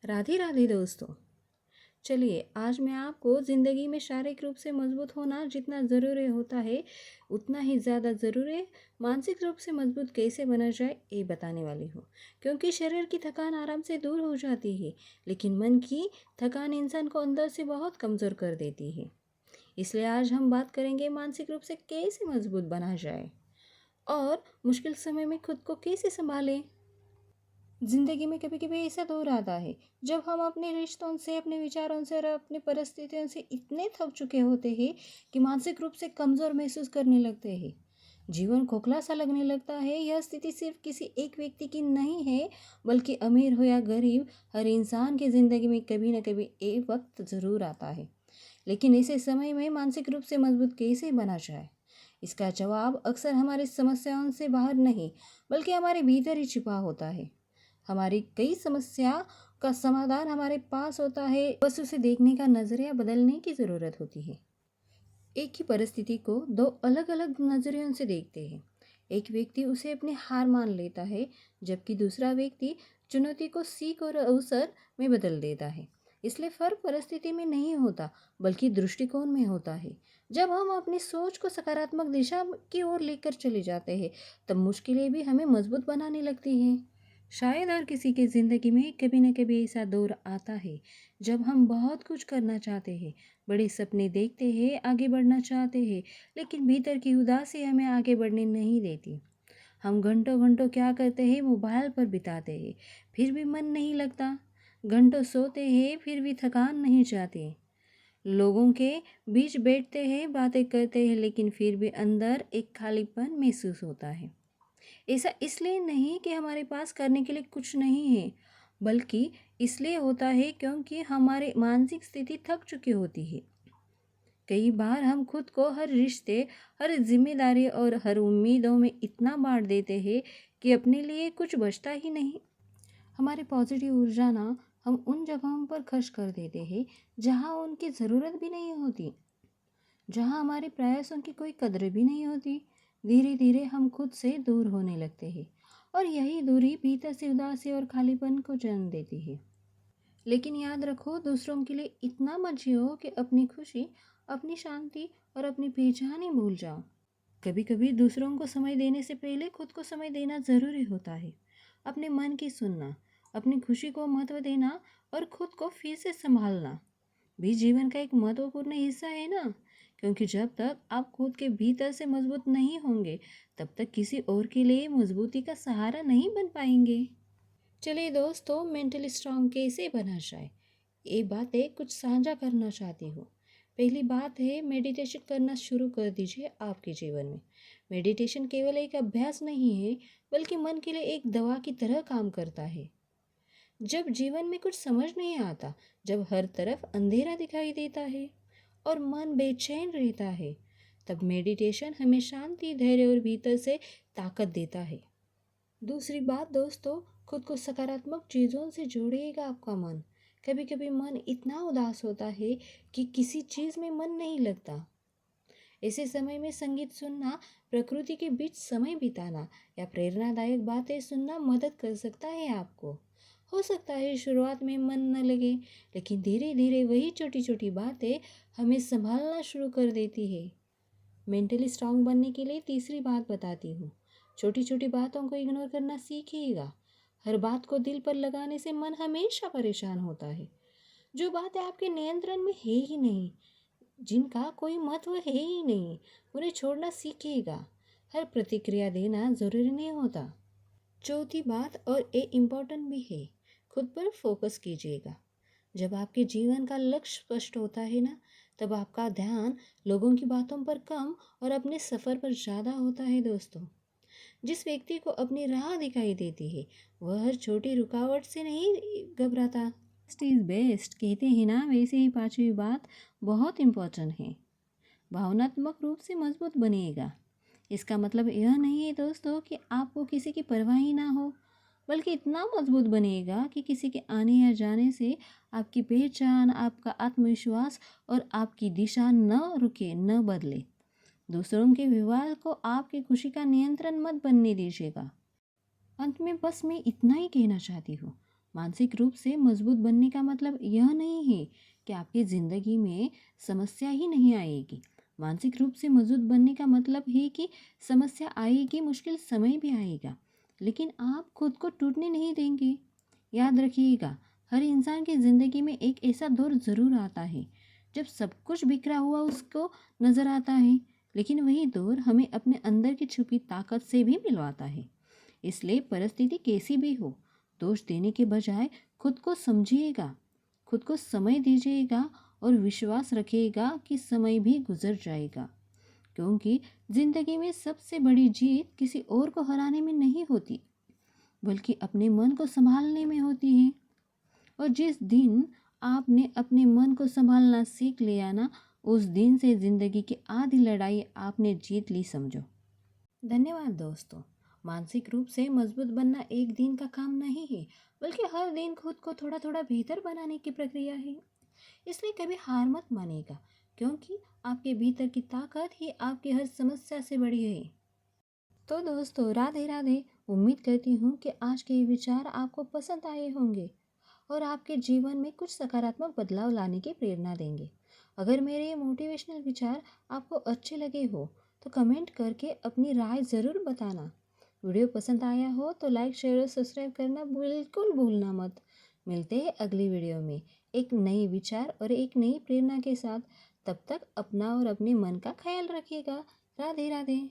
राधे राधे दोस्तों। चलिए आज मैं आपको ज़िंदगी में शारीरिक रूप से मजबूत होना जितना ज़रूरी होता है उतना ही ज़्यादा ज़रूरी है मानसिक रूप से मजबूत कैसे बना जाए ये बताने वाली हूँ। क्योंकि शरीर की थकान आराम से दूर हो जाती है, लेकिन मन की थकान इंसान को अंदर से बहुत कमज़ोर कर देती है। इसलिए आज हम बात करेंगे मानसिक रूप से कैसे मजबूत बना जाए और मुश्किल समय में खुद को कैसे संभालें। जिंदगी में कभी कभी ऐसा दौर आता है जब हम अपने रिश्तों से, अपने विचारों से और अपनी परिस्थितियों से इतने थक चुके होते हैं कि मानसिक रूप से कमज़ोर महसूस करने लगते हैं। जीवन खोखला सा लगने लगता है। यह स्थिति सिर्फ किसी एक व्यक्ति की नहीं है, बल्कि अमीर हो या गरीब, हर इंसान की ज़िंदगी में कभी न कभी एक वक्त ज़रूर आता है। लेकिन ऐसे समय में मानसिक रूप से मजबूत कैसे बना जाए, इसका जवाब अक्सर हमारी समस्याओं से बाहर नहीं, बल्कि हमारे भीतर ही छिपा होता है। हमारी कई समस्या का समाधान हमारे पास होता है, बस उसे देखने का नज़रिया बदलने की ज़रूरत होती है। एक ही परिस्थिति को दो अलग अलग नज़रियों से देखते हैं। एक व्यक्ति उसे अपनी हार मान लेता है, जबकि दूसरा व्यक्ति चुनौती को सीख और अवसर में बदल देता है। इसलिए फर्क परिस्थिति में नहीं होता, बल्कि दृष्टिकोण में होता है। जब हम अपनी सोच को सकारात्मक दिशा की ओर लेकर चले जाते हैं, तब मुश्किलें भी हमें मजबूत बनाने लगती हैं। शायद हर किसी के ज़िंदगी में कभी न कभी ऐसा दौर आता है जब हम बहुत कुछ करना चाहते हैं, बड़े सपने देखते हैं, आगे बढ़ना चाहते हैं, लेकिन भीतर की उदासी हमें आगे बढ़ने नहीं देती। हम घंटों घंटों क्या करते हैं, मोबाइल पर बिताते हैं, फिर भी मन नहीं लगता। घंटों सोते हैं, फिर भी थकान नहीं जाती। लोगों के बीच बैठते हैं, बातें करते हैं, लेकिन फिर भी अंदर एक खालीपन महसूस होता है। ऐसा इसलिए नहीं कि हमारे पास करने के लिए कुछ नहीं है, बल्कि इसलिए होता है क्योंकि हमारी मानसिक स्थिति थक चुकी होती है। कई बार हम खुद को हर रिश्ते, हर जिम्मेदारी और हर उम्मीदों में इतना बांट देते हैं कि अपने लिए कुछ बचता ही नहीं। हमारी पॉजिटिव ऊर्जा ना हम उन जगहों पर खर्च कर देते हैं जहाँ उनकी ज़रूरत भी नहीं होती, जहाँ हमारे प्रयासों की कोई कद्र भी नहीं होती। धीरे धीरे हम खुद से दूर होने लगते हैं, और यही दूरी भीतर से उदासी और खालीपन को जन्म देती है। लेकिन याद रखो, दूसरों के लिए इतना मत जियो कि अपनी खुशी, अपनी शांति और अपनी पहचान ही भूल जाओ। कभी कभी दूसरों को समय देने से पहले खुद को समय देना ज़रूरी होता है। अपने मन की सुनना, अपनी खुशी को महत्व देना और खुद को फिर से संभालना भी जीवन का एक महत्वपूर्ण हिस्सा है ना। क्योंकि जब तक आप खुद के भीतर से मजबूत नहीं होंगे, तब तक किसी और के लिए मजबूती का सहारा नहीं बन पाएंगे। चलिए दोस्तों, मेंटली स्ट्रांग कैसे बना जाए, ये बातें कुछ साझा करना चाहती हूँ। पहली बात है, मेडिटेशन करना शुरू कर दीजिए आपके जीवन में। मेडिटेशन केवल एक अभ्यास नहीं है, बल्कि मन के लिए एक दवा की तरह काम करता है। जब जीवन में कुछ समझ नहीं आता, जब हर तरफ अंधेरा दिखाई देता है और मन बेचैन रहता है, तब मेडिटेशन हमें शांति, धैर्य और भीतर से ताकत देता है। दूसरी बात दोस्तों, खुद को सकारात्मक चीज़ों से जोड़िएगा आपका मन। कभी कभी मन इतना उदास होता है कि किसी चीज़ में मन नहीं लगता। ऐसे समय में संगीत सुनना, प्रकृति के बीच समय बिताना या प्रेरणादायक बातें सुनना मदद कर सकता है आपको। हो सकता है शुरुआत में मन न लगे, लेकिन धीरे धीरे वही छोटी छोटी बातें हमें संभालना शुरू कर देती है। मेंटली स्ट्रांग बनने के लिए तीसरी बात बताती हूँ, छोटी छोटी बातों को इग्नोर करना सीखिएगा। हर बात को दिल पर लगाने से मन हमेशा परेशान होता है। जो बातें आपके नियंत्रण में है ही नहीं, जिनका कोई महत्व है ही नहीं, उन्हें छोड़ना सीखिएगा। हर प्रतिक्रिया देना ज़रूरी नहीं होता। चौथी बात, और ये इम्पोर्टेंट भी है, खुद पर फोकस कीजिएगा। जब आपके जीवन का लक्ष्य स्पष्ट होता है ना, तब आपका ध्यान लोगों की बातों पर कम और अपने सफ़र पर ज़्यादा होता है दोस्तों। जिस व्यक्ति को अपनी राह दिखाई देती है, वह हर छोटी रुकावट से नहीं घबराता। बेस्ट इज़ बेस्ट कहते हैं ना, वैसे ही पांचवी बात बहुत इम्पोर्टेंट है, भावनात्मक रूप से मजबूत बनिएगा। इसका मतलब यह नहीं है दोस्तों कि आपको किसी की परवाह ही ना हो, बल्कि इतना मजबूत बनिएगा कि किसी के आने या जाने से आपकी पहचान, आपका आत्मविश्वास और आपकी दिशा न रुके, न बदले। दूसरों के व्यवहार को आपकी खुशी का नियंत्रण मत बनने दीजिएगा। अंत में बस मैं इतना ही कहना चाहती हूँ, मानसिक रूप से मजबूत बनने का मतलब यह नहीं है कि आपकी ज़िंदगी में समस्या ही नहीं आएगी। मानसिक रूप से मजबूत बनने का मतलब है कि समस्या आएगी, मुश्किल समय भी आएगा, लेकिन आप खुद को टूटने नहीं देंगे। याद रखिएगा, हर इंसान की ज़िंदगी में एक ऐसा दौर ज़रूर आता है जब सब कुछ बिखरा हुआ उसको नज़र आता है, लेकिन वही दौर हमें अपने अंदर की छुपी ताकत से भी मिलवाता है। इसलिए परिस्थिति कैसी भी हो, दोष देने के बजाय खुद को समझिएगा, खुद को समय दीजिएगा और विश्वास रखिएगा कि समय भी गुजर जाएगा। क्योंकि ज़िंदगी में सबसे बड़ी जीत किसी और को हराने में नहीं होती, बल्कि अपने मन को संभालने में होती है। और जिस दिन आपने अपने मन को संभालना सीख लिया ना, उस दिन से ज़िंदगी की आधी लड़ाई आपने जीत ली समझो। धन्यवाद दोस्तों। मानसिक रूप से मजबूत बनना एक दिन का काम नहीं है, बल्कि हर दिन खुद को थोड़ा थोड़ा बेहतर बनाने की प्रक्रिया है। इसलिए कभी हार मत मानिएगा, क्योंकि आपके भीतर की ताकत ही आपकी हर समस्या से बड़ी है। तो दोस्तों, राधे राधे। उम्मीद करती हूँ कि आज के ये विचार आपको पसंद आए होंगे और आपके जीवन में कुछ सकारात्मक बदलाव लाने की प्रेरणा देंगे। अगर मेरे ये मोटिवेशनल विचार आपको अच्छे लगे हो तो कमेंट करके अपनी राय ज़रूर बताना। वीडियो पसंद आया हो तो लाइक, शेयर और सब्सक्राइब करना बिल्कुल भूलना मत। मिलते हैं अगली वीडियो में एक नई विचार और एक नई प्रेरणा के साथ। तब तक अपना और अपने मन का ख्याल रखिएगा। राधे राधे।